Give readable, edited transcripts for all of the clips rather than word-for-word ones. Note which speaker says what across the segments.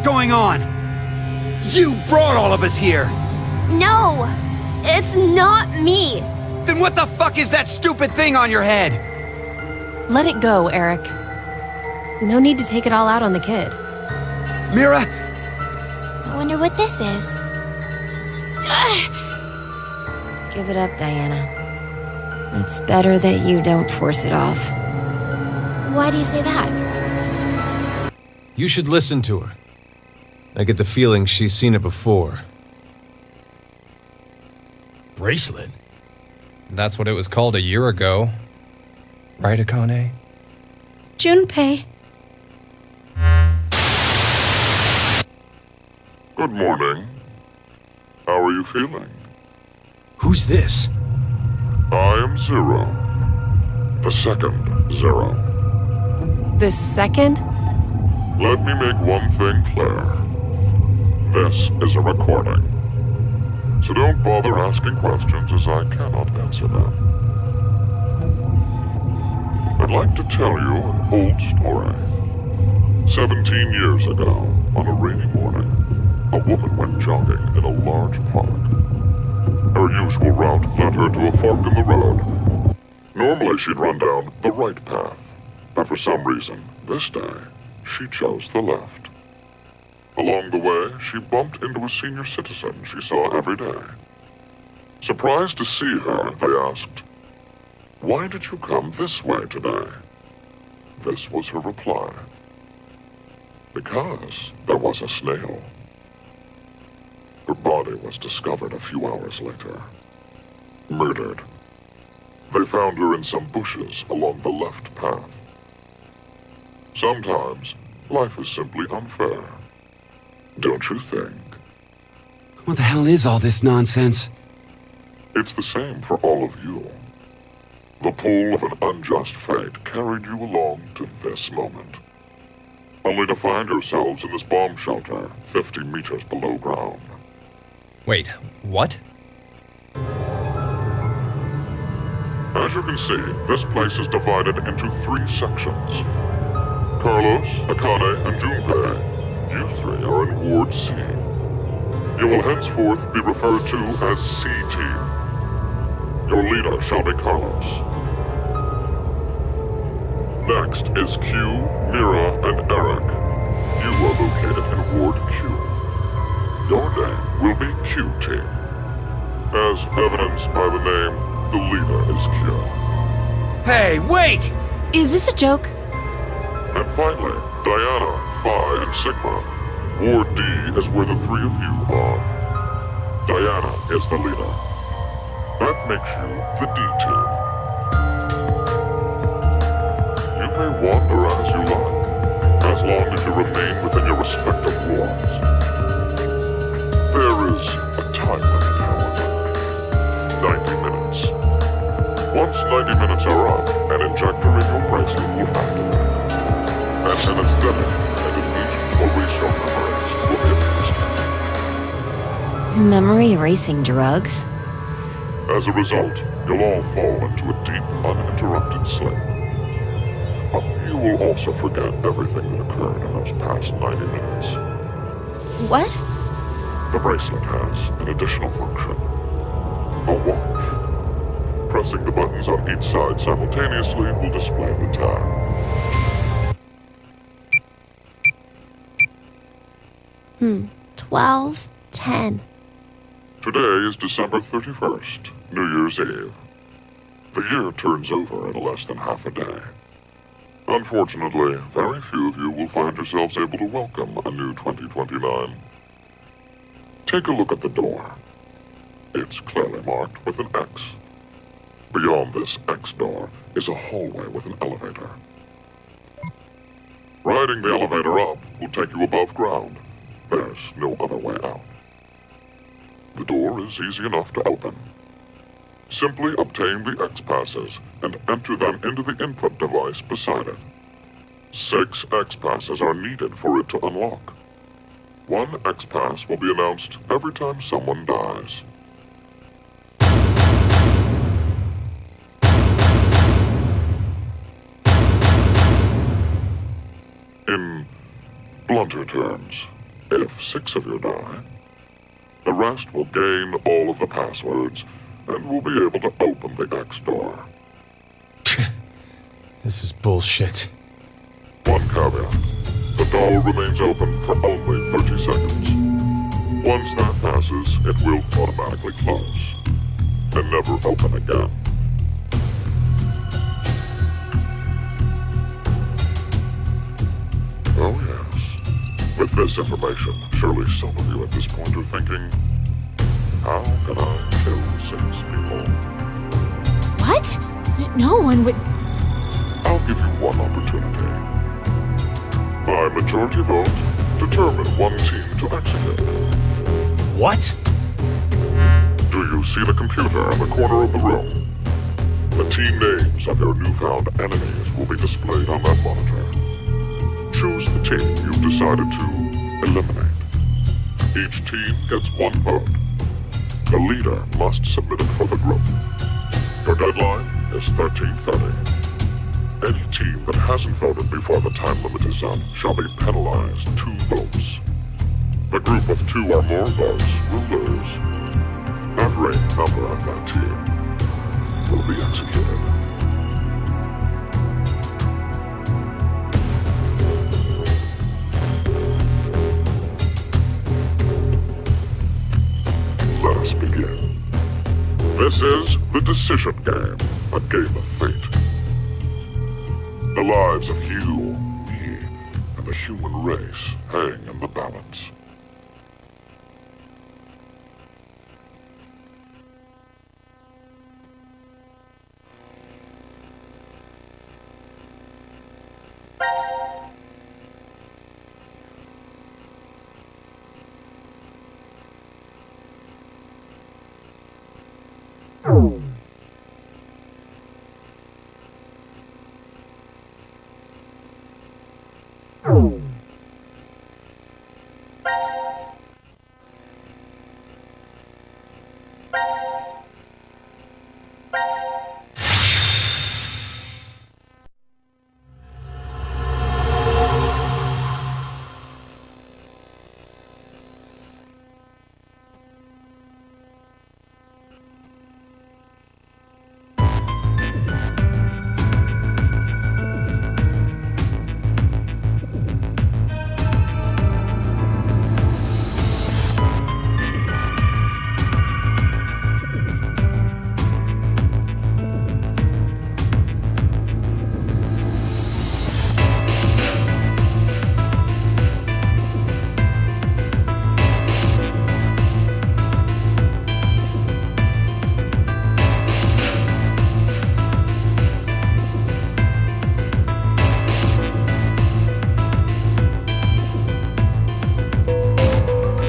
Speaker 1: going on? You brought all of us here!
Speaker 2: No! It's not me!
Speaker 1: Then what the fuck is that stupid thing on your head?
Speaker 3: Let it go, Eric. No need to take it all out on the kid.
Speaker 1: Mira?
Speaker 4: I wonder what this is.
Speaker 5: Give it up, Diana. It's better that you don't force it off.
Speaker 4: Why do you say that?
Speaker 6: You should listen to her. I get the feeling she's seen it before.
Speaker 7: Bracelet? That's what it was called a year ago. Right, Akane?
Speaker 3: Junpei.
Speaker 8: Good morning. How are you feeling?
Speaker 6: Who's this?
Speaker 8: I am Zero. The second Zero.
Speaker 3: The second?
Speaker 8: Let me make one thing clear. This is a recording. So don't bother asking questions as I cannot answer them. I'd like to tell you an old story. 17 years ago, on a rainy morning, a woman went jogging in a large park. Her usual route led her to a fork in the road. Normally she'd run down the right path, but for some reason, this day, she chose the left. Along the way, she bumped into a senior citizen she saw every day. Surprised to see her, they asked, "Why did you come this way today?" This was her reply. Because there was a snail. Her body was discovered a few hours later. Murdered. They found her in some bushes along the left path. Sometimes, life is simply unfair. Don't you think?
Speaker 1: What the hell is all this nonsense?
Speaker 8: It's the same for all of you. The pull of an unjust fate carried you along to this moment. Only to find yourselves in this bomb shelter 50 meters below ground.
Speaker 7: Wait, what?
Speaker 8: As you can see, this place is divided into 3 sections. Carlos, Akane, and Junpei, you 3 are in Ward C. You will henceforth be referred to as C-Team. Your leader shall be Carlos. Next is Q, Mira, and Eric. You are located in Ward Q. Your name will be Q-Team. As evidenced by the name, the leader is Q.
Speaker 1: Hey, wait!
Speaker 3: Is this a joke?
Speaker 8: And finally, Diana, Phi, and Sigma. Ward D is where the 3 of you are. Diana is the leader. That makes you the D-Team. You may wander as you like, as long as you remain within your respective wards. There is a time limit, however. 90 minutes. Once 90 minutes are up, an injector in your bracelet will activate. An anesthetic and an agent to erase your memories will be administered.
Speaker 5: Memory erasing drugs?
Speaker 8: As a result, you'll all fall into a deep, uninterrupted sleep. But you will also forget everything that occurred in those past 90 minutes.
Speaker 3: What?
Speaker 8: The bracelet has an additional function. A watch. Pressing the buttons on each side simultaneously will display the time.
Speaker 2: 12:10.
Speaker 8: Today is December 31st, New Year's Eve. The year turns over in less than half a day. Unfortunately, very few of you will find yourselves able to welcome a new 2029. Take a look at the door. It's clearly marked with an X. Beyond this X door is a hallway with an elevator. Riding the elevator up will take you above ground. There's no other way out. The door is easy enough to open. Simply obtain the X passes and enter them into the input device beside it. 6 X passes are needed for it to unlock. 1 X pass will be announced every time someone dies. In blunter terms, if 6 of you die, the rest will gain all of the passwords and will be able to open the X door.
Speaker 6: This is bullshit.
Speaker 8: One caveat. The door remains open for only 30 seconds. Once that passes, it will automatically close and never open again. Oh yes. With this information, surely some of you at this point are thinking, how can I kill 6 people?
Speaker 4: What? No one would.
Speaker 8: I'll give you one opportunity. By majority vote, determine one team to execute.
Speaker 1: What?
Speaker 8: Do you see the computer in the corner of the room? The team names of your newfound enemies will be displayed on that monitor. Choose the team you've decided to eliminate. Each team gets 1 vote. The leader must submit it for the group. Your deadline is 13:30. Any team that hasn't voted before the time limit is up shall be penalized 2 votes. The group with 2 or more votes will lose. Every member of that team will be executed. Let us begin. This is the decision game, a game of fate. The lives of you, me, and the human race hang in the balance.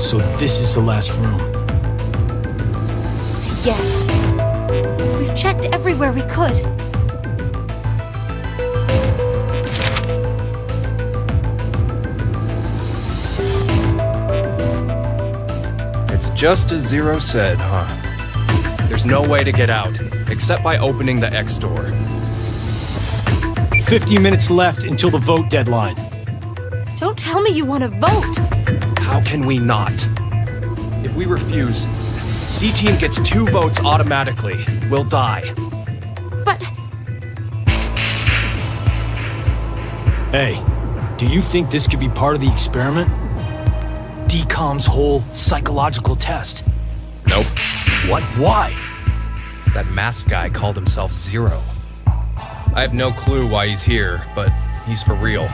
Speaker 1: So this is the last room.
Speaker 2: Yes. We've checked everywhere we could.
Speaker 7: It's just as Zero said, huh? There's no way to get out, except by opening the X door.
Speaker 1: 50 minutes left until the vote deadline.
Speaker 2: Don't tell me you want to vote.
Speaker 7: How can we not? If we refuse, C-Team gets 2 votes automatically. We'll die.
Speaker 2: But
Speaker 1: Hey, do you think this could be part of the experiment? DCOM's whole psychological test.
Speaker 7: Nope.
Speaker 1: What? Why?
Speaker 7: That masked guy called himself Zero. I have no clue why he's here, but he's for real.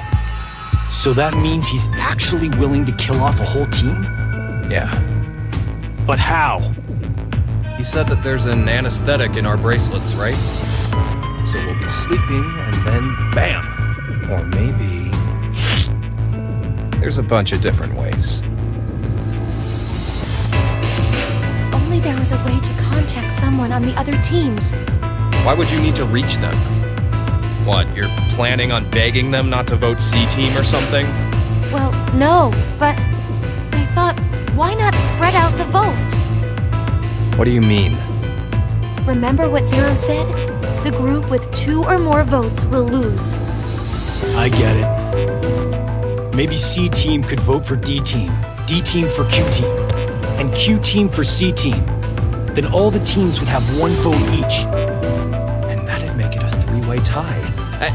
Speaker 1: So that means he's actually willing to kill off a whole team?
Speaker 7: Yeah.
Speaker 1: But how?
Speaker 7: He said that there's an anesthetic in our bracelets, right? So we'll be sleeping and then bam! Or maybe... There's a bunch of different ways.
Speaker 4: If only there was a way to contact someone on the other teams.
Speaker 7: Why would you need to reach them? What, you're planning on begging them not to vote C-Team or something?
Speaker 4: Well, no, but I thought, why not spread out the votes?
Speaker 7: What do you mean?
Speaker 4: Remember what Zero said? The group with 2 or more votes will lose.
Speaker 1: I get it. Maybe C-Team could vote for D-Team, D team for Q team, and Q team for C team, then all the teams would have 1 vote each.
Speaker 7: And that'd make it a 3-way tie.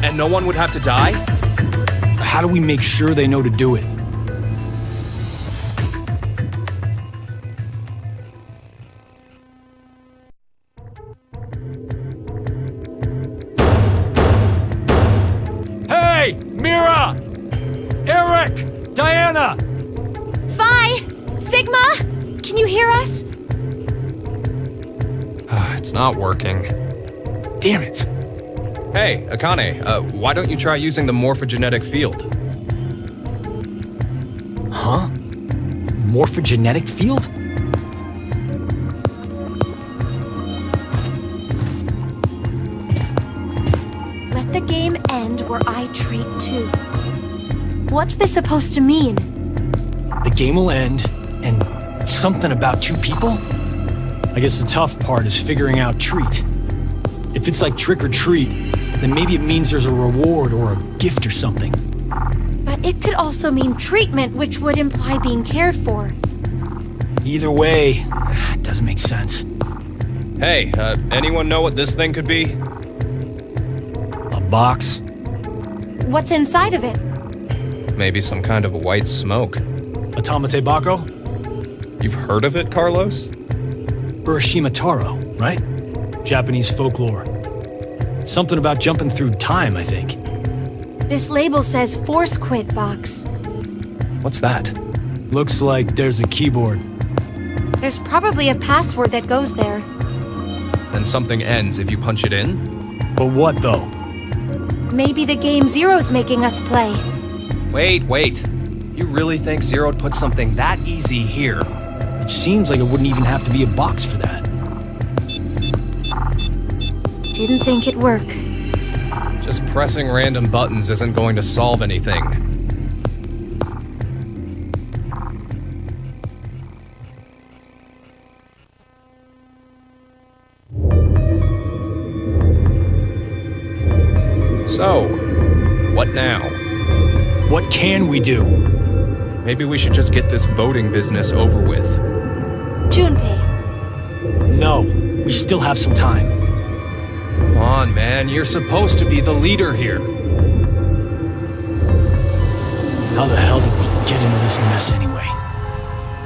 Speaker 7: And no one would have to die?
Speaker 1: How do we make sure they know to do it? Hey! Mira! Eric! Diana!
Speaker 4: Phi! Sigma! Can you hear us?
Speaker 7: It's not working.
Speaker 1: Damn it!
Speaker 7: Hey, Akane, why don't you try using the morphogenetic field?
Speaker 1: Huh? Morphogenetic field?
Speaker 4: Let the game end where I treat 2. What's this supposed to mean?
Speaker 1: The game will end, and something about 2 people? I guess the tough part is figuring out treat. If it's like trick or treat, then maybe it means there's a reward or a gift or something.
Speaker 4: But it could also mean treatment, which would imply being cared for.
Speaker 1: Either way, it doesn't make sense.
Speaker 7: Hey, anyone know what this thing could be?
Speaker 1: A box?
Speaker 4: What's inside of it?
Speaker 7: Maybe some kind of white smoke.
Speaker 1: Atamate Bako?
Speaker 7: You've heard of it, Carlos?
Speaker 1: Urashima Taro, right? Japanese folklore. Something about jumping through time, I think.
Speaker 4: This label says Force Quit box.
Speaker 7: What's that?
Speaker 1: Looks like there's a keyboard.
Speaker 4: There's probably a password that goes there.
Speaker 7: Then something ends if you punch it in?
Speaker 1: But what, though?
Speaker 4: Maybe the game Zero's making us play.
Speaker 7: Wait. You really think Zero'd put something that easy here?
Speaker 1: It seems like it wouldn't even have to be a box for that.
Speaker 4: Didn't think it'd work.
Speaker 7: Just pressing random buttons isn't going to solve anything. So, what now?
Speaker 1: What can we do?
Speaker 7: Maybe we should just get this voting business over with.
Speaker 4: Junpei.
Speaker 1: No, we still have some time.
Speaker 7: Come on, man, you're supposed to be the leader here.
Speaker 1: How the hell did we get into this mess anyway?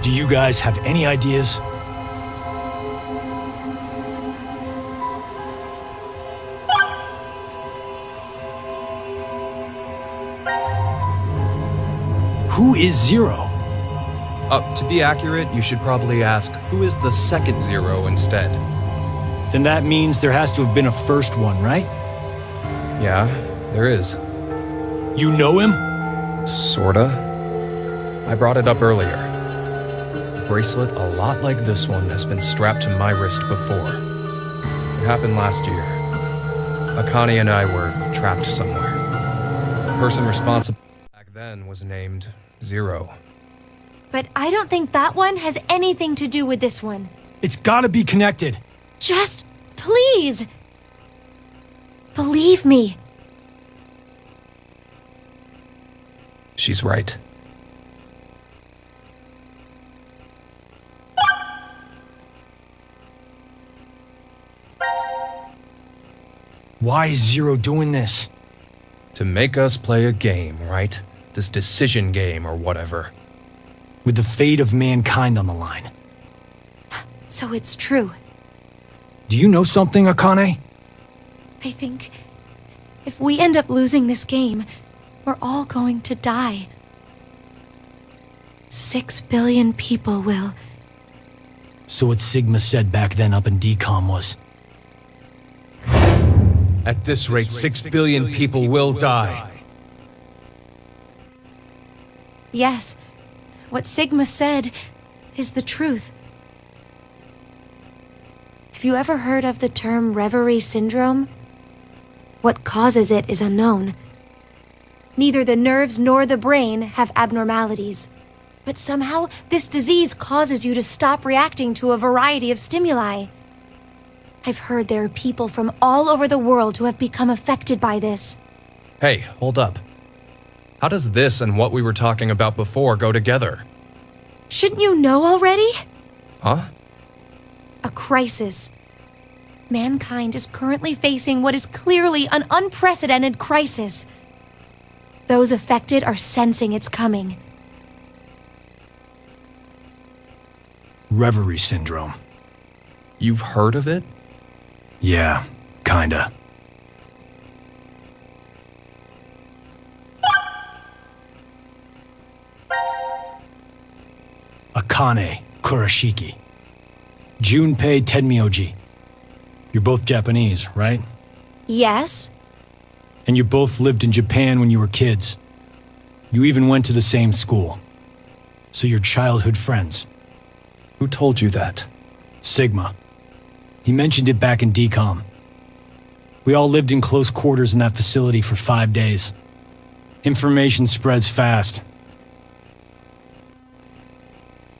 Speaker 1: Do you guys have any ideas? Who is Zero?
Speaker 7: To be accurate, you should probably ask, who is the second Zero instead?
Speaker 1: Then that means there has to have been a first one, right?
Speaker 7: Yeah, there is.
Speaker 1: You know him?
Speaker 7: Sorta. I brought it up earlier. A bracelet a lot like this one has been strapped to my wrist before. It happened last year. Akane and I were trapped somewhere. The person responsible back then was named Zero.
Speaker 4: But I don't think that one has anything to do with this one.
Speaker 1: It's gotta be connected.
Speaker 4: Just, please! Believe me.
Speaker 7: She's right.
Speaker 1: Why is Zero doing this?
Speaker 7: To make us play a game, right? This decision game or whatever.
Speaker 1: With the fate of mankind on the line.
Speaker 4: So it's true.
Speaker 1: Do you know something, Akane?
Speaker 4: I think if we end up losing this game, we're all going to die. 6 billion people will.
Speaker 1: So what Sigma said back then up in DCOM was...
Speaker 6: At this rate, 6 billion people will die.
Speaker 4: Yes, what Sigma said is the truth. Have you ever heard of the term reverie syndrome? What causes it is unknown. Neither the nerves nor the brain have abnormalities. But somehow, this disease causes you to stop reacting to a variety of stimuli. I've heard there are people from all over the world who have become affected by this.
Speaker 7: Hey, hold up. How does this and what we were talking about before go together?
Speaker 4: Shouldn't you know already?
Speaker 7: Huh?
Speaker 4: A crisis. Mankind is currently facing what is clearly an unprecedented crisis. Those affected are sensing it's coming.
Speaker 1: Reverie syndrome.
Speaker 7: You've heard of it?
Speaker 1: Yeah, kinda. Akane Kurashiki. Junpei Tenmyoji. You're both Japanese, right?
Speaker 4: Yes?
Speaker 1: And you both lived in Japan when you were kids. You even went to the same school. So you're childhood friends.
Speaker 7: Who told you that?
Speaker 1: Sigma. He mentioned it back in DCOM. We all lived in close quarters in that facility for 5 days. Information spreads fast.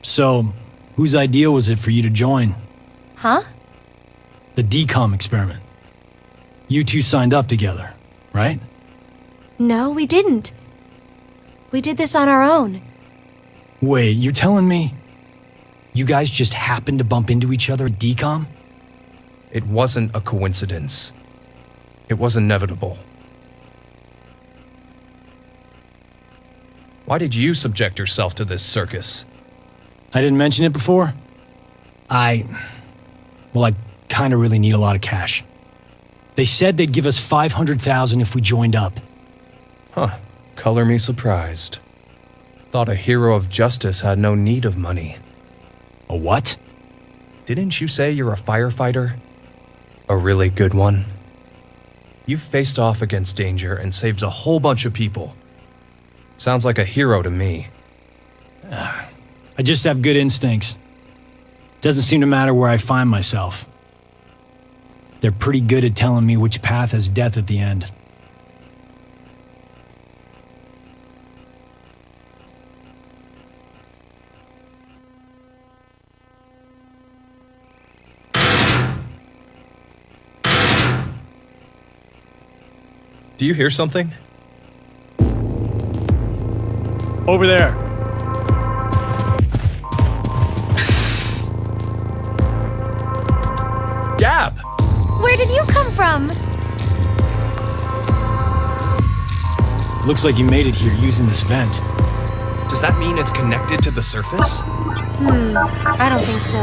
Speaker 1: So, whose idea was it for you to join?
Speaker 4: Huh?
Speaker 1: The DCOM experiment. You two signed up together, right?
Speaker 4: No, we didn't. We did this on our own.
Speaker 1: Wait, you're telling me you guys just happened to bump into each other at DCOM?
Speaker 7: It wasn't a coincidence. It was inevitable. Why did you subject yourself to this circus?
Speaker 1: I didn't mention it before? I kinda really need a lot of cash. They said they'd give us $500,000 if we joined up.
Speaker 7: Huh. Color me surprised. Thought a hero of justice had no need of money.
Speaker 1: A what?
Speaker 7: Didn't you say you're a firefighter? A really good one? You've faced off against danger and saved a whole bunch of people. Sounds like a hero to me.
Speaker 1: I just have good instincts. Doesn't seem to matter where I find myself. They're pretty good at telling me which path has death at the end.
Speaker 7: Do you hear something?
Speaker 1: Over there.
Speaker 7: Gab!
Speaker 4: Where did you come from?
Speaker 1: Looks like you made it here using this vent.
Speaker 7: Does that mean it's connected to the surface?
Speaker 4: I don't think so.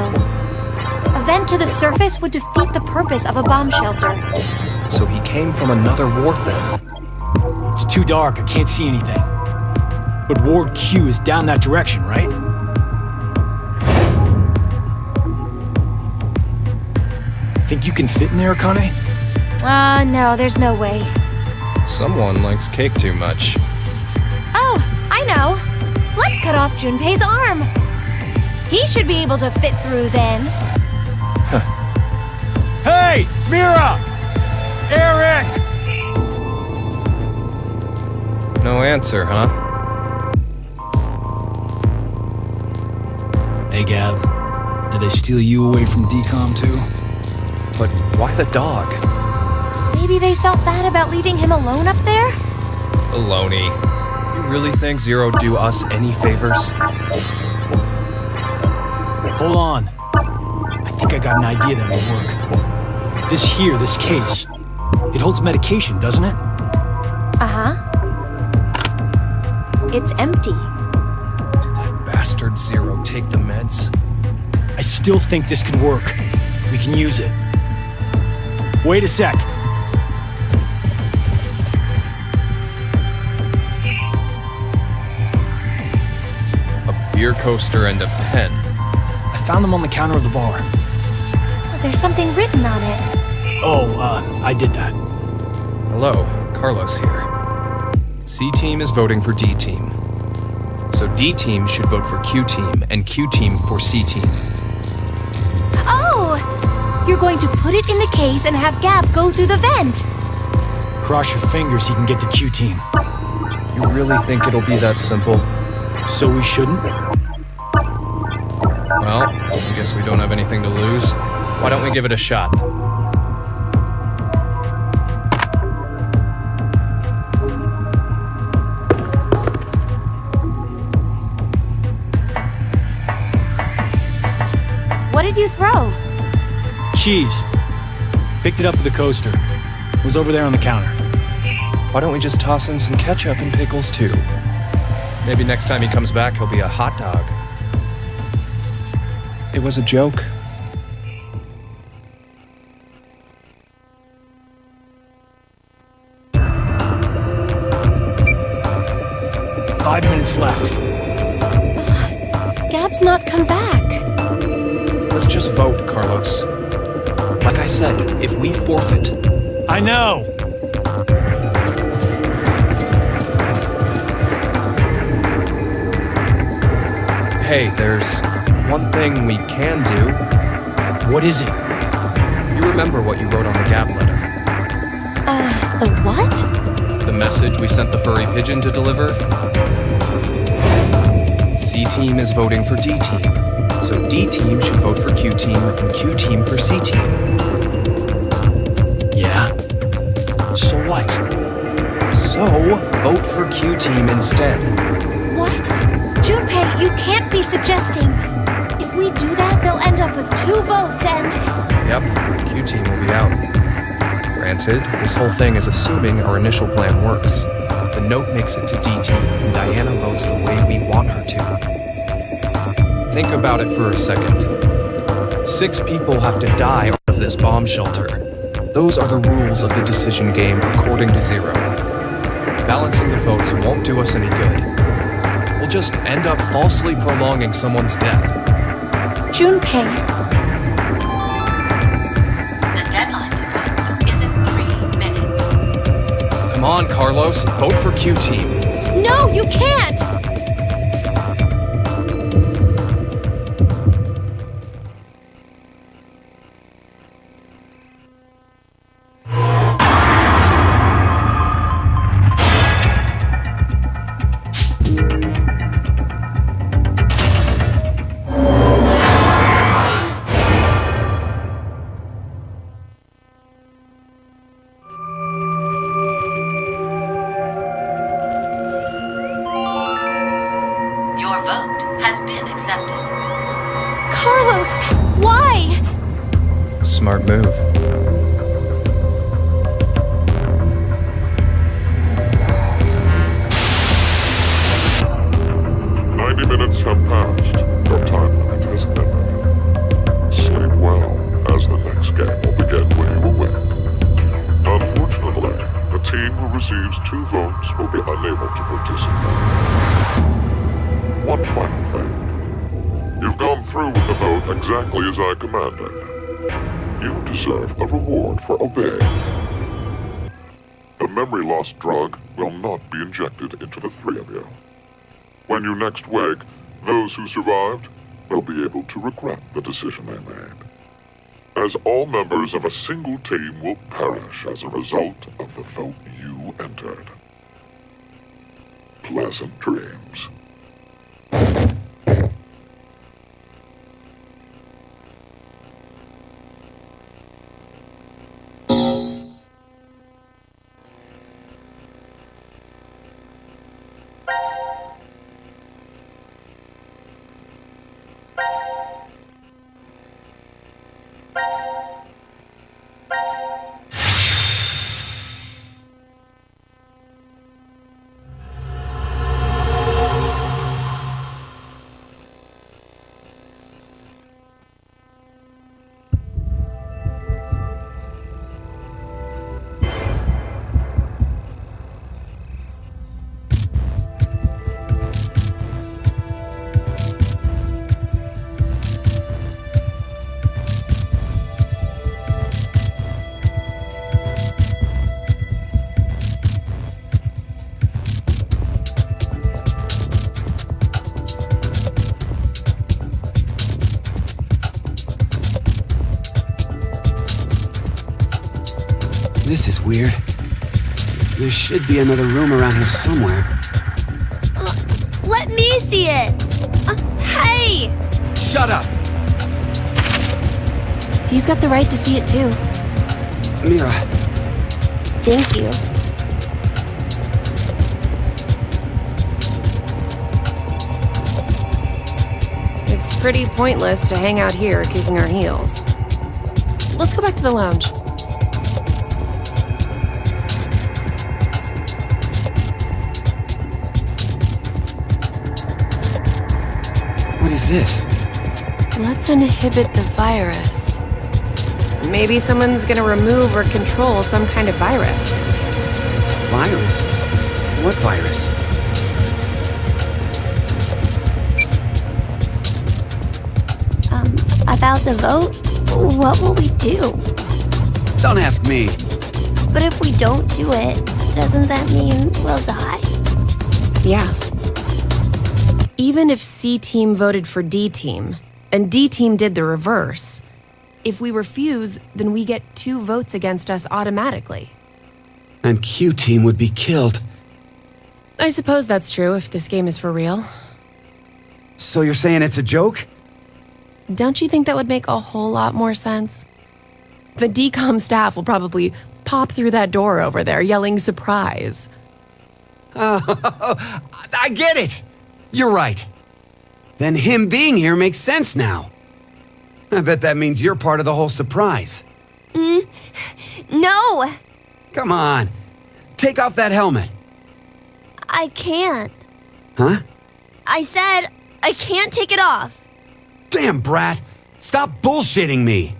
Speaker 4: A vent to the surface would defeat the purpose of a bomb shelter.
Speaker 7: So he came from another ward then?
Speaker 1: It's too dark, I can't see anything. But Ward Q is down that direction, right? Think you can fit in there, Akane?
Speaker 4: No, there's no way.
Speaker 7: Someone likes cake too much.
Speaker 4: Oh, I know. Let's cut off Junpei's arm. He should be able to fit through then.
Speaker 1: Hey! Mira! Eric!
Speaker 7: No answer, huh?
Speaker 1: Hey, Gab. Did they steal you away from DCOM too?
Speaker 7: But why the dog?
Speaker 4: Maybe they felt bad about leaving him alone up there?
Speaker 7: Baloney. You really think Zero'd do us any favors?
Speaker 1: Hold on. I think I got an idea that may work. This case, it holds medication, doesn't it?
Speaker 4: Uh-huh. It's empty.
Speaker 7: Did that bastard Zero take the meds?
Speaker 1: I still think this could work. We can use it. Wait a sec.
Speaker 7: A beer coaster and a pen.
Speaker 1: I found them on the counter of the bar.
Speaker 4: There's something written on it.
Speaker 1: Oh, I did that.
Speaker 7: Hello, Carlos here. C-Team is voting for D-Team. So D-Team should vote for Q-Team, and Q-Team for C-Team.
Speaker 4: Oh! You're going to put it in the case and have Gab go through the vent.
Speaker 1: Cross your fingers he can get to Q-Team.
Speaker 7: You really think it'll be that simple?
Speaker 1: So we shouldn't?
Speaker 7: Well, I guess we don't have anything to lose. Why don't we give it a shot?
Speaker 4: What did you throw?
Speaker 1: Cheese. Picked it up at the coaster. It was over there on the counter.
Speaker 7: Why don't we just toss in some ketchup and pickles too? Maybe next time he comes back, he'll be a hot dog. It was a joke.
Speaker 1: Five minutes left.
Speaker 4: Gab's not come back.
Speaker 7: Let's just vote, Carlos. Like I said, if we forfeit...
Speaker 1: I know!
Speaker 7: Hey, there's one thing we can do.
Speaker 1: What is it?
Speaker 7: You remember what you wrote on the Gab letter?
Speaker 4: The what?
Speaker 7: The message we sent the furry pigeon to deliver? C-Team is voting for D-Team. So D-Team should vote for Q-Team and Q-Team for C-Team.
Speaker 1: Yeah? So what?
Speaker 7: So, vote for Q-Team instead.
Speaker 4: What? Junpei, you can't be suggesting... If we do that, they'll end up with 2 votes and...
Speaker 7: Yep, Q-Team will be out. Granted, this whole thing is assuming our initial plan works. The note makes it to D-Team, and Diana votes the way we want her to. Think about it for a second. 6 people have to die out of this bomb shelter. Those are the rules of the decision game according to Zero. Balancing the votes won't do us any good. We'll just end up falsely prolonging someone's death.
Speaker 4: Junpei,
Speaker 9: The deadline to vote is in 3 minutes.
Speaker 7: Come on, Carlos, vote for Q-Team.
Speaker 4: no, you can't!
Speaker 9: Your vote has been accepted.
Speaker 4: Carlos, why?
Speaker 7: Smart move.
Speaker 8: Minutes have passed. Your time limit has ended. Sleep well, as the next game will begin when you awake. Unfortunately, the team who receives 2 votes will be unable to participate. One final thing. You've gone through with the vote exactly as I commanded. You deserve a reward for obeying. The memory loss drug will not be injected into the 3 of you. When you next wake, those who survived will be able to regret the decision they made. As all members of a single team will perish as a result of the vote you entered. Pleasant dreams.
Speaker 10: This is weird. There should be another room around here somewhere.
Speaker 4: Let me see it! Hey!
Speaker 10: Shut up!
Speaker 3: He's got the right to see it too.
Speaker 10: Mira,
Speaker 4: Thank you.
Speaker 3: It's pretty pointless to hang out here kicking our heels. Let's go back to the lounge.
Speaker 10: What is this?
Speaker 3: Let's inhibit the virus. Maybe someone's gonna remove or control some kind of virus.
Speaker 10: Virus? What virus?
Speaker 4: About the vote, what will we do?
Speaker 10: Don't ask me.
Speaker 4: But if we don't do it, doesn't that mean we'll die?
Speaker 3: Yeah. Even if C team voted for D team, and D team did the reverse, if we refuse, then we get 2 votes against us automatically.
Speaker 10: And Q team would be killed.
Speaker 3: I suppose that's true if this game is for real.
Speaker 10: So you're saying it's a joke?
Speaker 3: Don't you think that would make a whole lot more sense? The DCOM staff will probably pop through that door over there yelling surprise.
Speaker 10: I get it! You're right. Then him being here makes sense now. I bet that means you're part of the whole surprise.
Speaker 4: No!
Speaker 10: Come on. Take off that helmet.
Speaker 4: I can't.
Speaker 10: Huh?
Speaker 4: I said I can't take it off.
Speaker 10: Damn, Brat! Stop bullshitting me!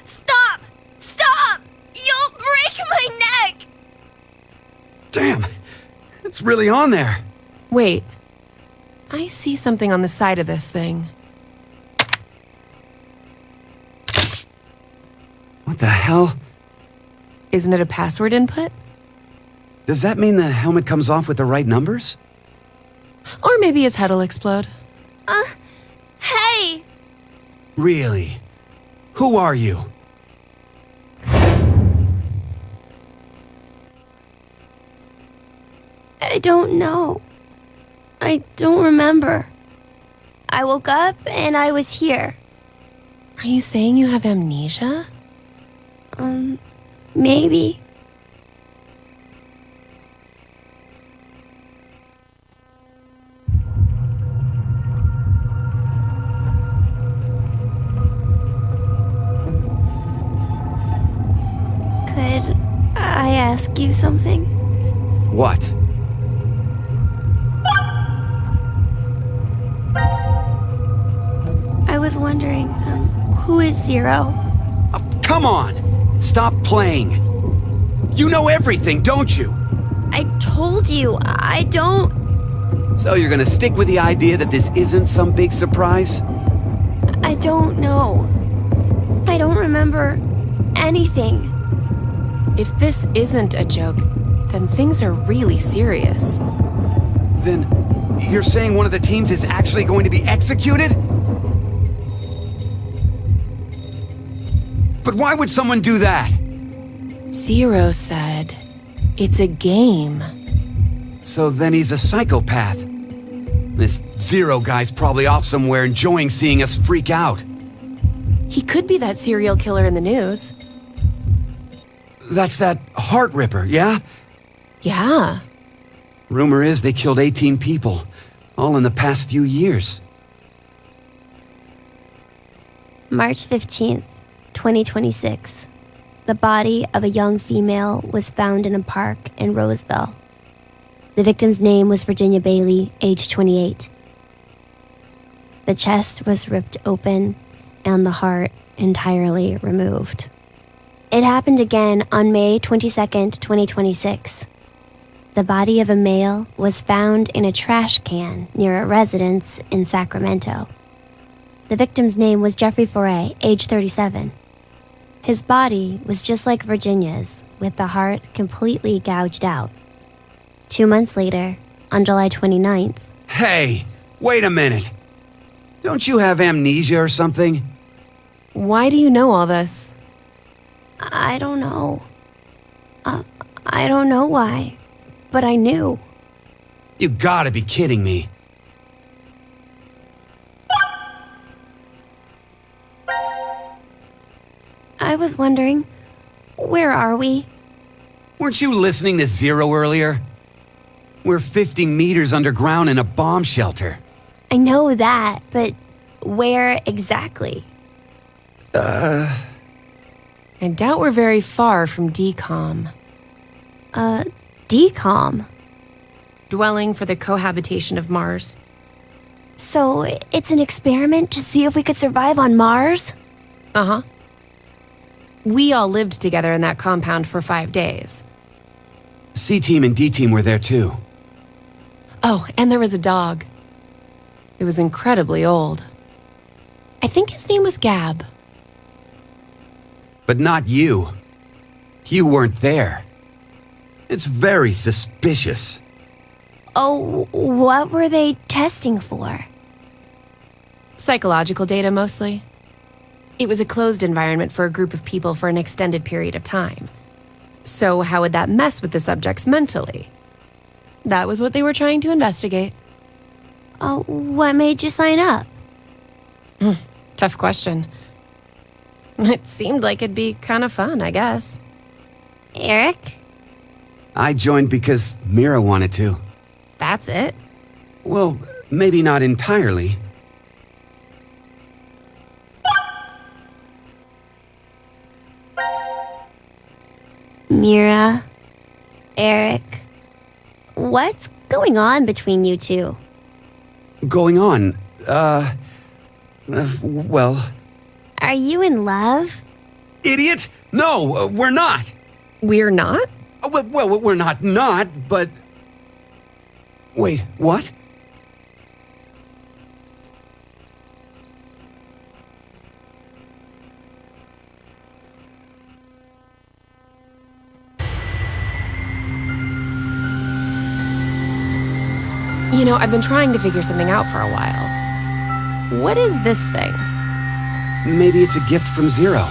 Speaker 4: Stop! Stop! You'll break my neck!
Speaker 10: Damn! It's really on there.
Speaker 3: Wait. I see something on the side of this thing.
Speaker 10: What the hell?
Speaker 3: Isn't it a password input?
Speaker 10: Does that mean the helmet comes off with the right numbers?
Speaker 3: Or maybe his head'll explode.
Speaker 4: Hey!
Speaker 10: Really? Who are you?
Speaker 4: I don't know. I don't remember. I woke up and I was here.
Speaker 3: Are you saying you have amnesia?
Speaker 4: Maybe. Could I ask you something?
Speaker 10: What?
Speaker 4: I was wondering, who is Zero?
Speaker 10: Come on! Stop playing! You know everything, don't you?
Speaker 4: I told you, I don't...
Speaker 10: So you're gonna stick with the idea that this isn't some big surprise?
Speaker 4: I don't know. I don't remember anything.
Speaker 3: If this isn't a joke, then things are really serious.
Speaker 10: Then you're saying one of the teams is actually going to be executed? But why would someone do that?
Speaker 3: Zero said, it's a game.
Speaker 10: So then he's a psychopath. This Zero guy's probably off somewhere enjoying seeing us freak out.
Speaker 3: He could be that serial killer in the news.
Speaker 10: That's that heart ripper, yeah?
Speaker 3: Yeah.
Speaker 10: Rumor is they killed 18 people, all in the past few years.
Speaker 4: March 15th, 2026. The body of a young female was found in a park in Roseville. The victim's name was Virginia Bailey, age 28. The chest was ripped open and the heart entirely removed. It happened again on May 22nd, 2026. The body of a male was found in a trash can near a residence in Sacramento. The victim's name was Jeffrey Foray, age 37. His body was just like Virginia's, with the heart completely gouged out. 2 months later, on July 29th...
Speaker 10: Hey, wait a minute. Don't you have amnesia or something?
Speaker 3: Why do you know all this?
Speaker 4: I don't know. I don't know why, but I knew.
Speaker 10: You gotta be kidding me.
Speaker 4: I was wondering, where are we?
Speaker 10: Weren't you listening to Zero earlier? We're 50 meters underground in a bomb shelter.
Speaker 4: I know that, but where exactly?
Speaker 3: I doubt we're very far from DCOM.
Speaker 4: DCOM?
Speaker 3: Dwelling for the cohabitation of Mars.
Speaker 4: So it's an experiment to see if we could survive on Mars?
Speaker 3: Uh-huh. We all lived together in that compound for 5 days.
Speaker 10: C-Team and D-Team were there too.
Speaker 3: Oh, and there was a dog. It was incredibly old. I think his name was Gab.
Speaker 10: But not you. You weren't there. It's very suspicious.
Speaker 4: Oh, what were they testing for?
Speaker 3: Psychological data, mostly. It was a closed environment for a group of people for an extended period of time. So how would that mess with the subjects mentally? That was what they were trying to investigate.
Speaker 4: Oh, what made you sign up?
Speaker 3: Tough question. It seemed like it'd be kind of fun, I guess.
Speaker 4: Eric?
Speaker 10: I joined because Mira wanted to.
Speaker 3: That's it?
Speaker 10: Well, maybe not entirely.
Speaker 4: Mira? Eric? What's going on between you two?
Speaker 10: Going on, well...
Speaker 4: Are you in love?
Speaker 10: Idiot! No, we're not!
Speaker 3: We're not?
Speaker 10: Well, we're not, but... Wait, what?
Speaker 3: You know, I've been trying to figure something out for a while. What is this thing?
Speaker 10: Maybe it's a gift from Zero.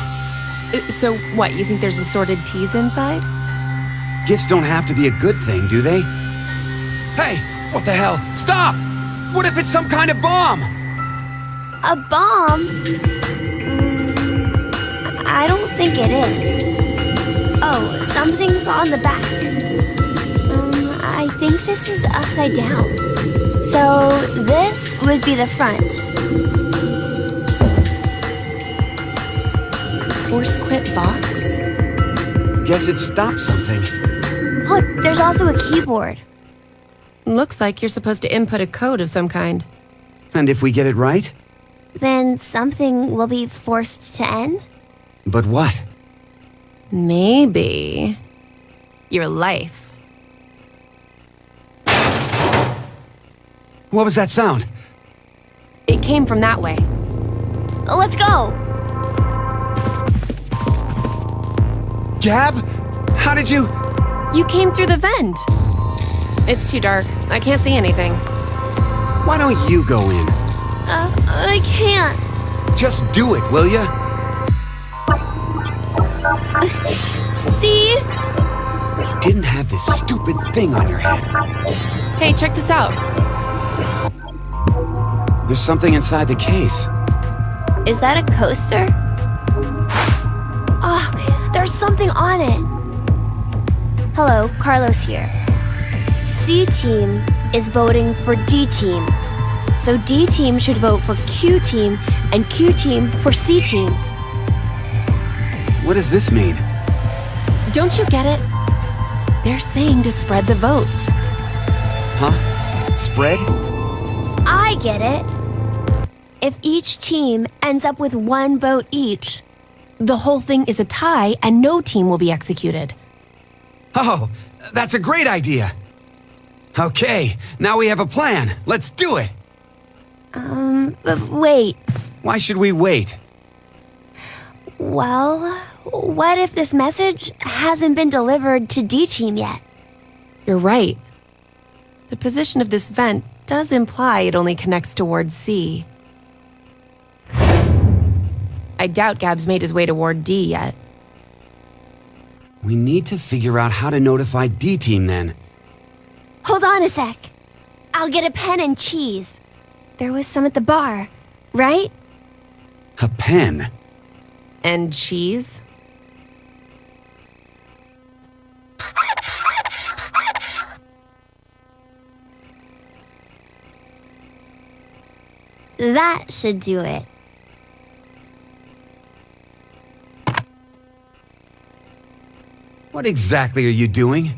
Speaker 3: So what, you think there's assorted teas inside?
Speaker 10: Gifts don't have to be a good thing, do they? Hey, what the hell? Stop! What if it's some kind of bomb?
Speaker 4: A bomb? I don't think it is. Oh, something's on the back. I think this is upside down. So this would be the front.
Speaker 3: Force quit box?
Speaker 10: Guess it stopped something.
Speaker 4: Look, there's also a keyboard.
Speaker 3: Looks like you're supposed to input a code of some kind.
Speaker 10: And if we get it right?
Speaker 4: Then something will be forced to end?
Speaker 10: But what?
Speaker 3: Maybe... your life.
Speaker 10: What was that sound?
Speaker 3: It came from that way.
Speaker 4: Let's go!
Speaker 10: Gab? How did you...
Speaker 3: You came through the vent. It's too dark. I can't see anything.
Speaker 10: Why don't you go in?
Speaker 4: I can't.
Speaker 10: Just do it, will ya?
Speaker 4: See?
Speaker 10: You didn't have this stupid thing on your head.
Speaker 3: Hey, check this out.
Speaker 10: There's something inside the case.
Speaker 4: Is that a coaster? Oh, there's something on it. Hello, Carlos here. C-Team is voting for D-Team. So D-Team should vote for Q-Team and Q-Team for C-Team.
Speaker 10: What does this mean?
Speaker 3: Don't you get it? They're saying to spread the votes.
Speaker 10: Huh? Spread?
Speaker 4: I get it. If each team ends up with 1 vote each,
Speaker 3: The whole thing is a tie and no team will be executed.
Speaker 10: Oh, that's a great idea. Okay, now we have a plan. Let's do it.
Speaker 4: But wait.
Speaker 10: Why should we wait?
Speaker 4: Well, what if this message hasn't been delivered to D-Team yet?
Speaker 3: You're right. The position of this vent does imply it only connects towards C. I doubt Gab's made his way toward D yet.
Speaker 10: We need to figure out how to notify D-Team then.
Speaker 4: Hold on a sec. I'll get a pen and cheese. There was some at the bar, right?
Speaker 10: A pen?
Speaker 3: And cheese?
Speaker 11: That should do it.
Speaker 10: What exactly are you doing?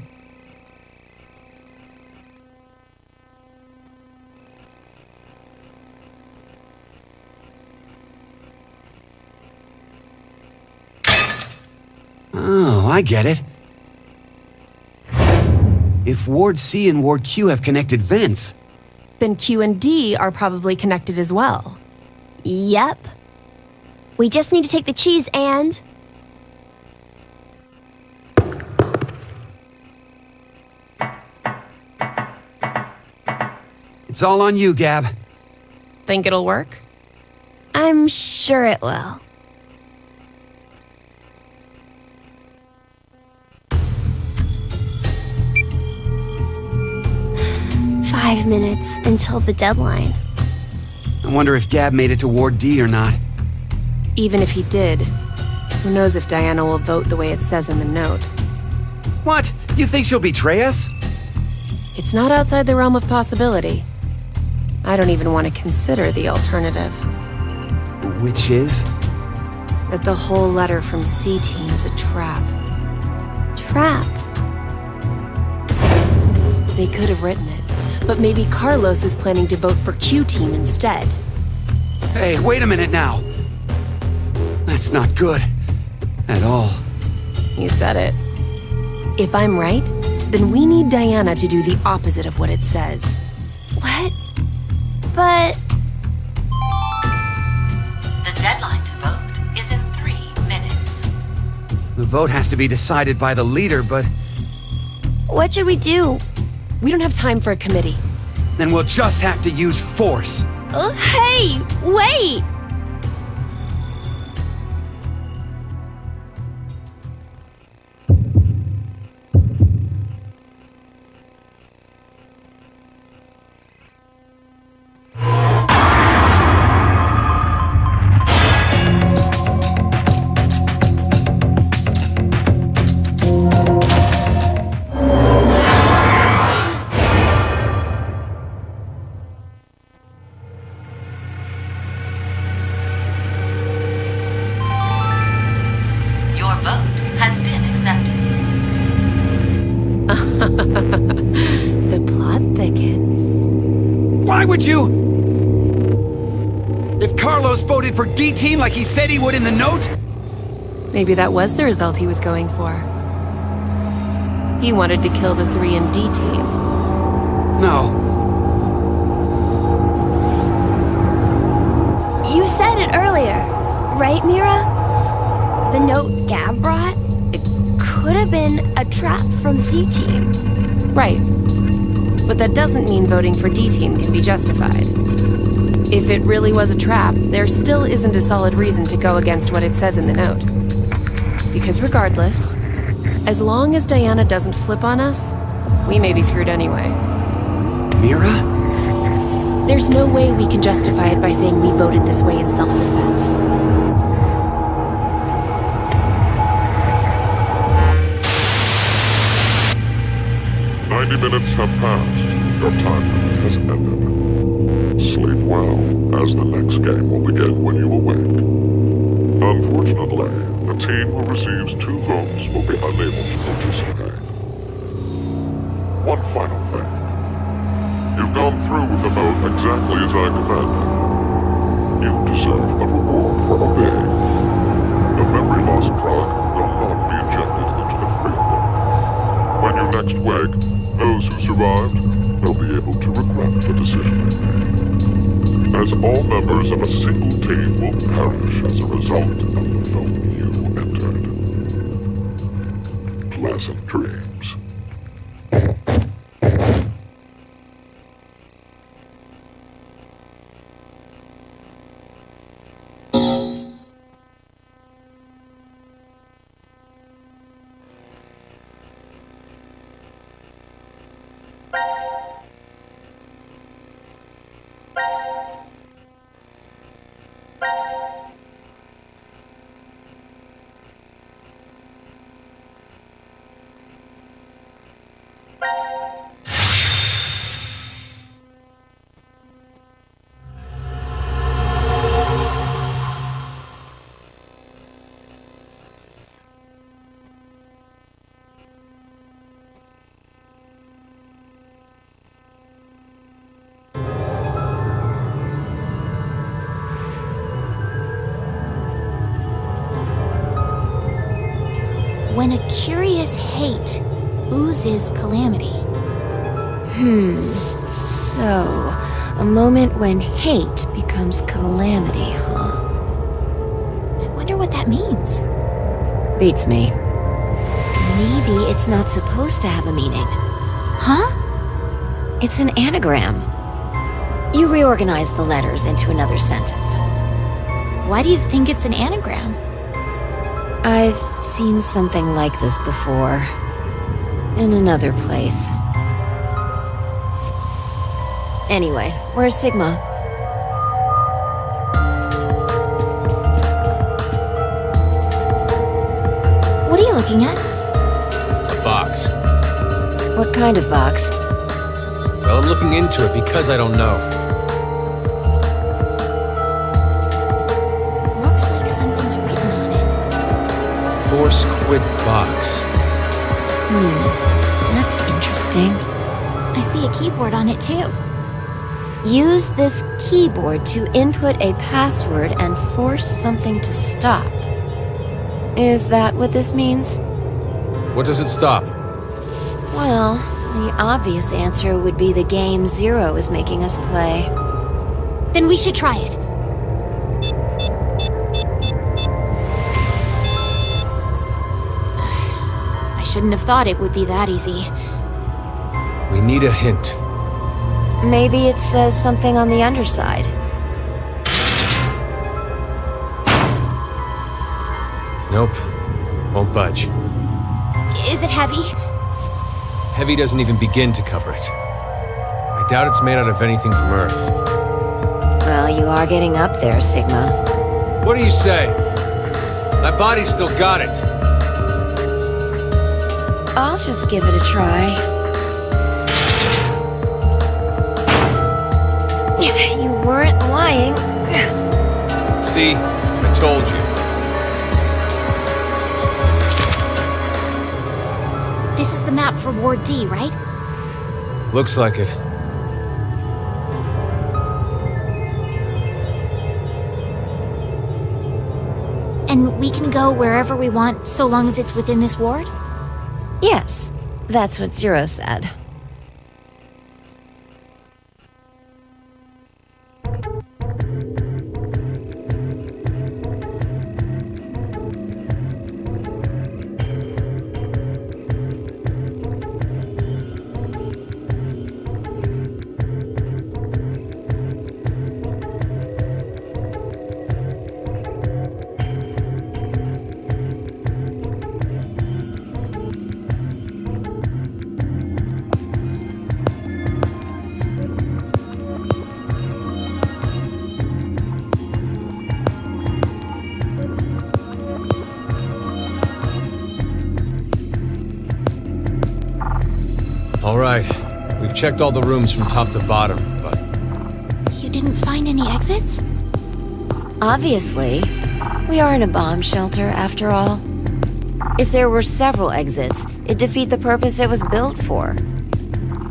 Speaker 10: Oh, I get it. If Ward C and Ward Q have connected vents,
Speaker 3: Then Q and D are probably connected as well.
Speaker 11: Yep. We just need to take the cheese and...
Speaker 10: it's all on you, Gab.
Speaker 3: Think it'll work?
Speaker 11: I'm sure it will. "5 minutes until the deadline."
Speaker 10: I wonder if Gab made it to Ward D or not.
Speaker 3: Even if he did, who knows if Diana will vote the way it says in the note.
Speaker 10: What? You think she'll betray us?
Speaker 3: It's not outside the realm of possibility. I don't even want to consider the alternative.
Speaker 10: Which is?
Speaker 3: That the whole letter from C-Team is a trap.
Speaker 11: Trap?
Speaker 3: They could have written it, but maybe Carlos is planning to vote for Q-Team instead.
Speaker 10: Hey, wait a minute now. That's not good. At all.
Speaker 3: You said it. If I'm right, then we need Diana to do the opposite of what it says.
Speaker 11: What? But...
Speaker 9: The deadline to vote is in 3 minutes.
Speaker 10: The vote has to be decided by the leader, but
Speaker 11: what should we do?
Speaker 3: We don't have time for a committee.
Speaker 10: then we'll just have to use force.
Speaker 11: Hey, wait!
Speaker 9: Your vote has been accepted.
Speaker 3: The plot thickens.
Speaker 10: Why would you? If Carlos voted for D-Team like he said he would in the note?
Speaker 3: Maybe that was the result he was going for. He wanted to kill the 3 in D-Team.
Speaker 10: No.
Speaker 11: You said it earlier, right, Mira? The note Gab brought? It could have been a trap from C-Team.
Speaker 3: Right. But that doesn't mean voting for D-Team can be justified. If it really was a trap, there still isn't a solid reason to go against what it says in the note. Because regardless, as long as Diana doesn't flip on us, we may be screwed anyway.
Speaker 10: Mira?
Speaker 3: There's no way we can justify it by saying we voted this way in self-defense.
Speaker 8: Minutes have passed. Your time limit has ended. Sleep well, as the next game will begin when you awake. Unfortunately, the team who receives 2 votes will be unable to participate. One final thing. You've gone through with the vote exactly as I commanded. You deserve a reward for obeying. The memory loss drug will not be injected into the fragment. When you next wake, those who survived will be able to regret the decision they made, as all members of a single team will perish as a result of the vote you entered. Pleasant dreams.
Speaker 12: When a curious hate oozes calamity.
Speaker 5: So, a moment when hate becomes calamity, huh?
Speaker 12: I wonder what that means.
Speaker 5: Beats me. Maybe it's not supposed to have a meaning.
Speaker 12: Huh?
Speaker 5: It's an anagram. You reorganize the letters into another sentence.
Speaker 12: Why do you think it's an anagram?
Speaker 5: I've seen something like this before. In another place. Anyway, where's Sigma?
Speaker 12: What are you looking at?
Speaker 6: A box.
Speaker 5: What kind of box?
Speaker 6: Well, I'm looking into it because I don't know.
Speaker 12: Looks like something's written on it.
Speaker 6: Force quit box.
Speaker 5: That's interesting.
Speaker 12: I see a keyboard on it too.
Speaker 5: Use this keyboard to input a password and force something to stop. Is that what this means?
Speaker 6: What does it stop?
Speaker 5: Well, the obvious answer would be the game Zero is making us play.
Speaker 12: Then we should try it. I shouldn't have thought it would be that easy.
Speaker 6: We need a hint.
Speaker 5: Maybe it says something on the underside.
Speaker 6: Nope. Won't budge.
Speaker 12: Is it heavy?
Speaker 6: Heavy doesn't even begin to cover it. I doubt it's made out of anything from Earth.
Speaker 5: Well, you are getting up there, Sigma.
Speaker 6: What do you say? My body's still got it.
Speaker 5: I'll just give it a try. You weren't lying.
Speaker 6: See? I told you.
Speaker 12: This is the map for Ward D, right?
Speaker 6: Looks like it.
Speaker 12: And we can go wherever we want so long as it's within this ward?
Speaker 5: Yes, that's what Zero said.
Speaker 6: All right. We've checked all the rooms from top to bottom, but...
Speaker 12: You didn't find any exits?
Speaker 5: Obviously. We are in a bomb shelter, after all. If there were several exits, it'd defeat the purpose it was built for.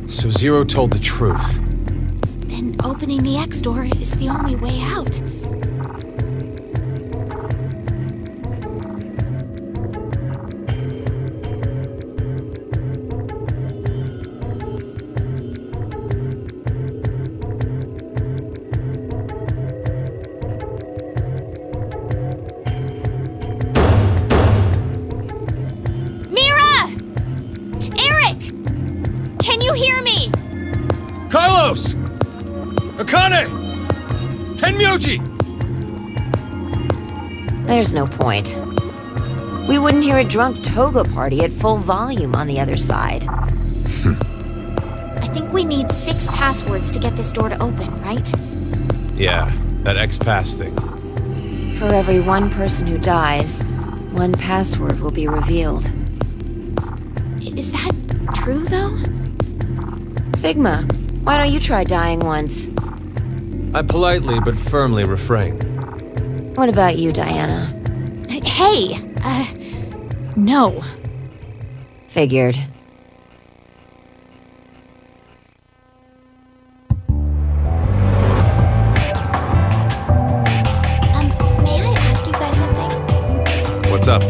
Speaker 6: So Zero told the truth.
Speaker 12: Then opening the X door is the only way out.
Speaker 6: Carlos! Akane! Tenmyoji!
Speaker 5: There's no point. We wouldn't hear a drunk toga party at full volume on the other side.
Speaker 12: I think we need 6 passwords to get this door to open, right?
Speaker 6: Yeah, that X-Pass thing.
Speaker 5: For every one person who dies, 1 password will be revealed.
Speaker 12: Is that true, though?
Speaker 5: Sigma, why don't you try dying once?
Speaker 6: I politely but firmly refrain.
Speaker 5: What about you, Diana?
Speaker 12: Hey! No.
Speaker 5: Figured.
Speaker 12: May I ask you guys something?
Speaker 6: What's up?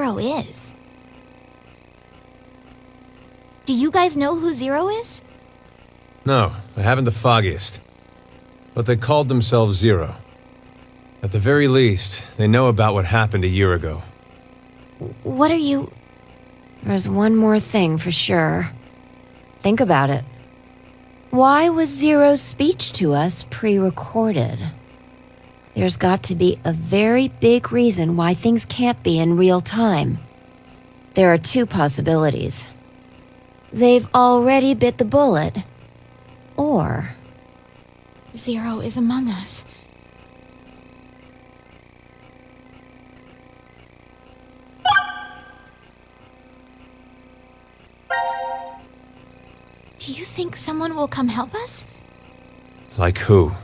Speaker 12: Zero is. Do you guys know who Zero is?
Speaker 6: No, I haven't the foggiest. But they called themselves Zero. At the very least, they know about what happened a year ago.
Speaker 12: What are you...
Speaker 5: There's one more thing for sure. Think about it. Why was Zero's speech to us pre-recorded? There's got to be a very big reason why things can't be in real time. There are two possibilities. They've already bit the bullet, or...
Speaker 12: Zero is among us. Do you think someone will come help us?
Speaker 6: Like who?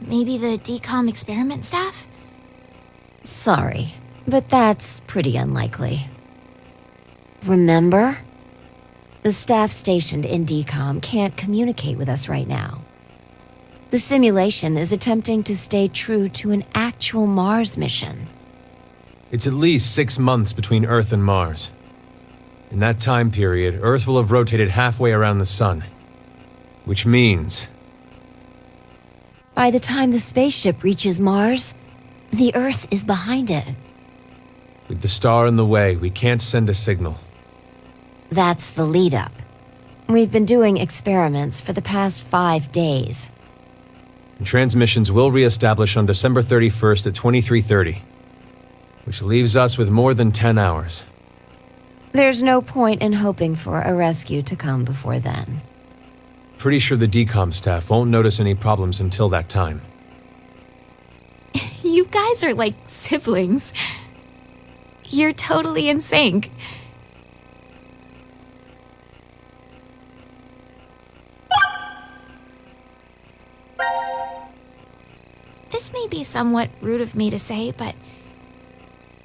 Speaker 12: Maybe the DCOM experiment staff?
Speaker 5: Sorry, but that's pretty unlikely. Remember? The staff stationed in DCOM can't communicate with us right now. The simulation is attempting to stay true to an actual Mars mission.
Speaker 6: It's at least 6 months between Earth and Mars. In that time period, Earth will have rotated halfway around the Sun. Which means...
Speaker 5: By the time the spaceship reaches Mars, the Earth is behind it.
Speaker 6: with the star in the way, we can't send a signal.
Speaker 5: That's the lead-up. We've been doing experiments for the past 5 days.
Speaker 6: And transmissions will re-establish on December 31st at 23:30, which leaves us with more than 10 hours.
Speaker 5: There's no point in hoping for a rescue to come before then.
Speaker 6: Pretty sure the DCOM staff won't notice any problems until that time.
Speaker 12: You guys are like siblings. You're totally in sync. This may be somewhat rude of me to say, but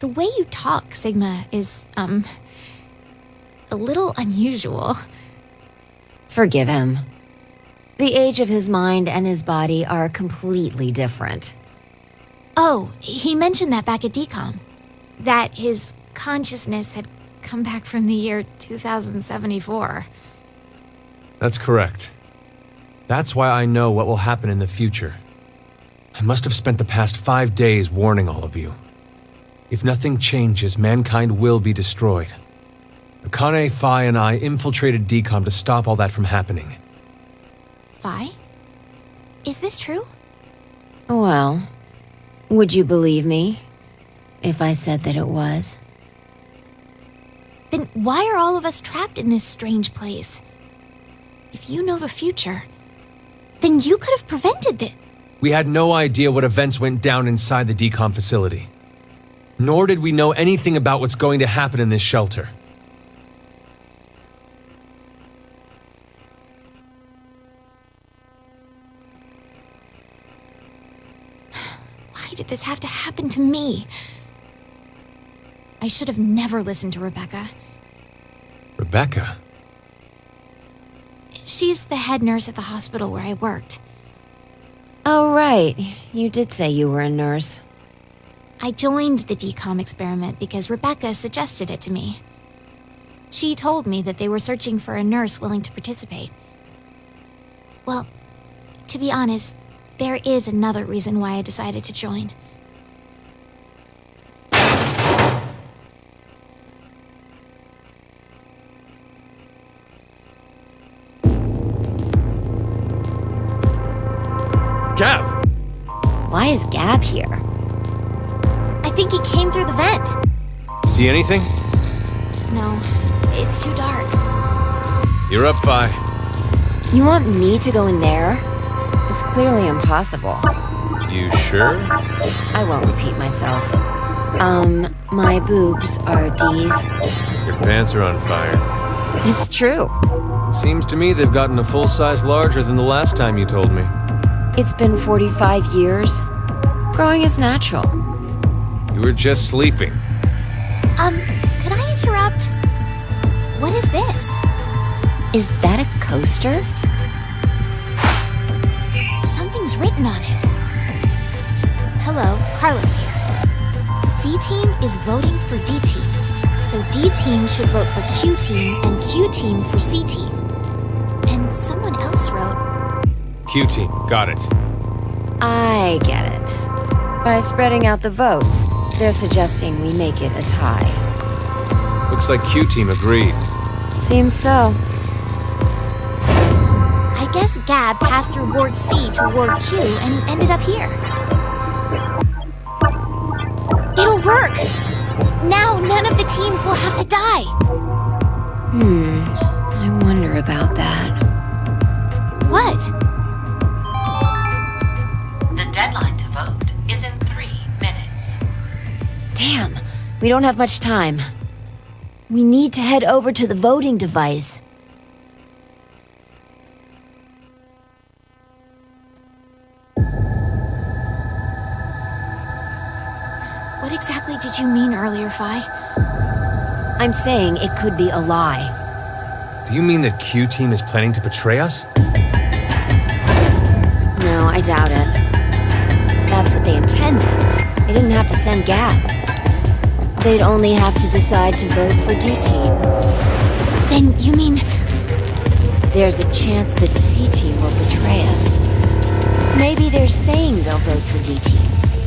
Speaker 12: the way you talk, Sigma, is, a little unusual.
Speaker 5: Forgive him. The age of his mind and his body are completely different.
Speaker 12: Oh, he mentioned that back at DCOM. That his consciousness had come back from the year 2074.
Speaker 6: That's correct. That's why I know what will happen in the future. I must have spent the past 5 days warning all of you. If nothing changes, mankind will be destroyed. Akane, Phi, and I infiltrated DCOM to stop all that from happening.
Speaker 12: Phi? Is this true?
Speaker 5: Well, would you believe me if I said that it was?
Speaker 12: Then why are all of us trapped in this strange place? If you know the future, then you could have prevented it.
Speaker 6: We had no idea what events went down inside the DCOM facility. Nor did we know anything about what's going to happen in this shelter.
Speaker 12: Why did this have to happen to me? I should have never listened to Rebecca.
Speaker 6: Rebecca?
Speaker 12: She's the head nurse at the hospital where I worked.
Speaker 5: Oh, right. You did say you were a nurse.
Speaker 12: I joined the DCOM experiment because Rebecca suggested it to me. She told me that they were searching for a nurse willing to participate. Well, to be honest, there is another reason why I decided to join.
Speaker 6: Gab!
Speaker 5: Why is Gab here?
Speaker 12: I think he came through the vent.
Speaker 6: See anything?
Speaker 12: No, it's too dark.
Speaker 6: You're up, Phi.
Speaker 5: You want me to go in there? It's clearly impossible.
Speaker 6: You sure?
Speaker 5: I won't repeat myself. My boobs are D's.
Speaker 6: Your pants are on fire.
Speaker 5: It's true.
Speaker 6: Seems to me they've gotten a full size larger than the last time you told me.
Speaker 5: It's been 45 years. Growing is natural.
Speaker 6: You were just sleeping.
Speaker 12: Could I interrupt? What is this?
Speaker 5: Is that a coaster?
Speaker 12: Something's written on it. Hello, Carlos here. C-Team is voting for D-Team. So D-Team should vote for Q-Team and Q-Team for C-Team. And someone else wrote...
Speaker 6: Q-Team, got it.
Speaker 5: I get it. By spreading out the votes, they're suggesting we make it a tie.
Speaker 6: Looks like Q-Team agreed.
Speaker 5: Seems so.
Speaker 12: I guess Gab passed through Ward C to Ward Q and ended up here. It'll work! Now none of the teams will have to die!
Speaker 5: I wonder about that.
Speaker 12: What?
Speaker 9: The deadline to vote is in 3 minutes.
Speaker 5: Damn, we don't have much time. We need to head over to the voting device.
Speaker 12: What exactly did you mean earlier, Phi?
Speaker 5: I'm saying it could be a lie.
Speaker 6: Do you mean that Q-Team is planning to betray us?
Speaker 5: No, I doubt it. If that's what they intended, they didn't have to send Gab. They'd only have to decide to vote for D-Team.
Speaker 12: Then you mean...
Speaker 5: There's a chance that C-Team will betray us. Maybe they're saying they'll vote for D-Team,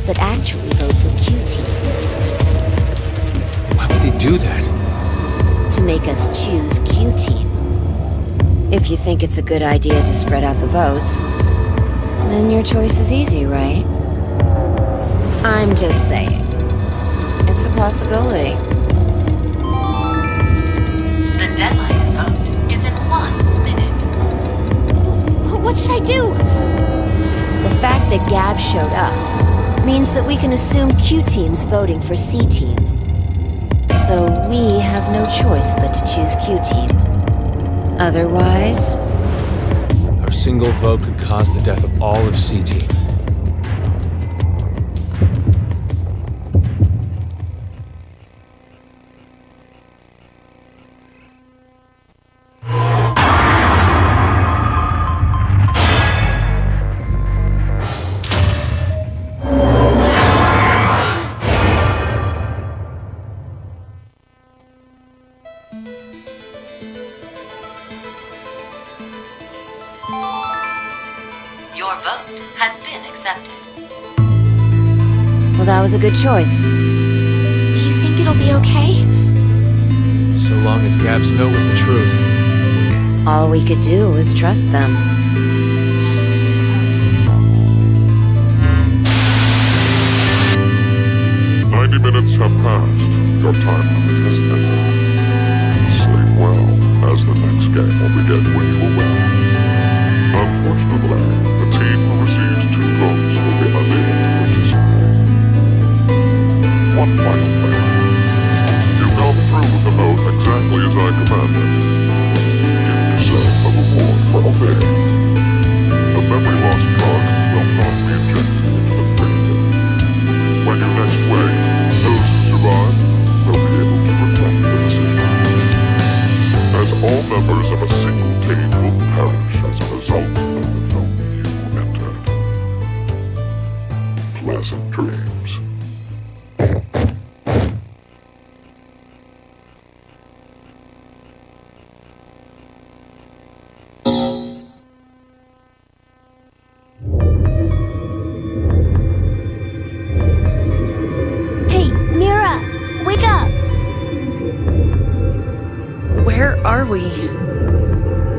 Speaker 5: but actually vote for Q-Team.
Speaker 6: Why would they do that?
Speaker 5: To make us choose Q-Team. If you think it's a good idea to spread out the votes, then your choice is easy, right? I'm just saying. It's a possibility.
Speaker 9: The deadline to vote is in 1 minute.
Speaker 12: What should I do?
Speaker 5: The fact that Gab showed up means that we can assume Q-Team's voting for C-Team. So we have no choice but to choose Q-Team. Otherwise...
Speaker 6: Our single vote could cause the death of all of C-Team.
Speaker 9: Your vote has been accepted.
Speaker 5: Well, that was a good choice.
Speaker 12: Do you think it'll be okay?
Speaker 6: So long as Gab's note was the truth.
Speaker 5: All we could do was trust them.
Speaker 12: I suppose.
Speaker 8: 90 minutes have passed. Your time limit has ended. Sleep well, as the next game will begin when you will win. Unfortunately, the team who receives 2 votes will be unable to participate. One final thing. You've gone through with the vote exactly as I commanded. Give yourself a reward for obeying. The memory loss drug will not be injected into the brain. When you next wake, those who survive will be able to reflect the decision. As all members of a single team will perish as a result of the vote you entered. Pleasant dreams.
Speaker 11: Hey, Mira! Wake up!
Speaker 3: Where are we?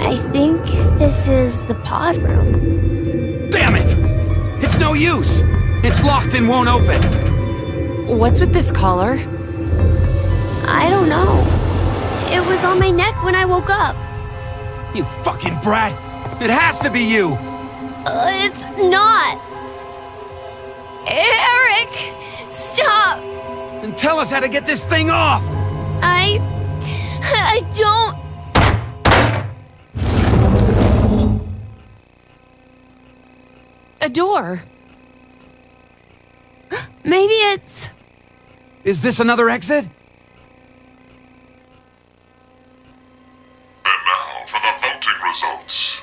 Speaker 11: I think this is the pod room.
Speaker 10: Damn it! It's no use! It's locked and won't open!
Speaker 3: What's with this collar?
Speaker 11: I don't know. It was on my neck when I woke up.
Speaker 10: You fucking brat! It has to be you!
Speaker 11: It's not. Eric! Stop!
Speaker 10: And tell us how to get this thing off!
Speaker 11: I don't...
Speaker 3: A door.
Speaker 11: Maybe it's...
Speaker 10: Is this another exit?
Speaker 8: And now for the voting results.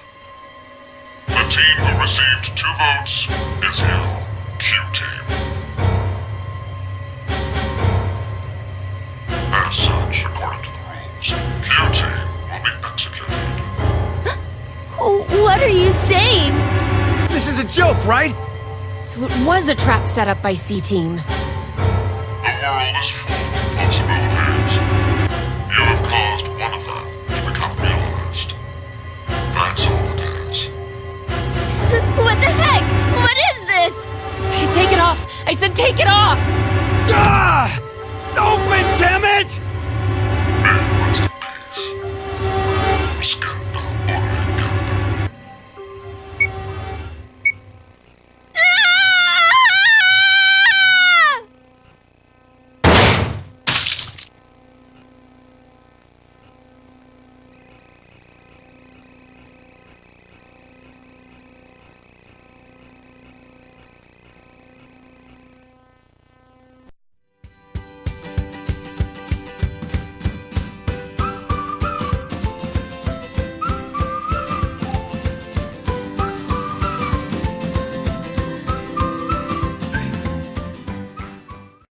Speaker 8: The team who received 2 votes is you, Q-Team. be executed.
Speaker 11: What are you saying?
Speaker 10: This is a joke, right?
Speaker 3: So it was a trap set up by C-Team.
Speaker 8: The world is full of possibilities. You have caused one of them to become realized. That's all it is.
Speaker 11: What the heck? What is this?
Speaker 3: Take it off! I said take it off!
Speaker 10: Ah! Open, damn it!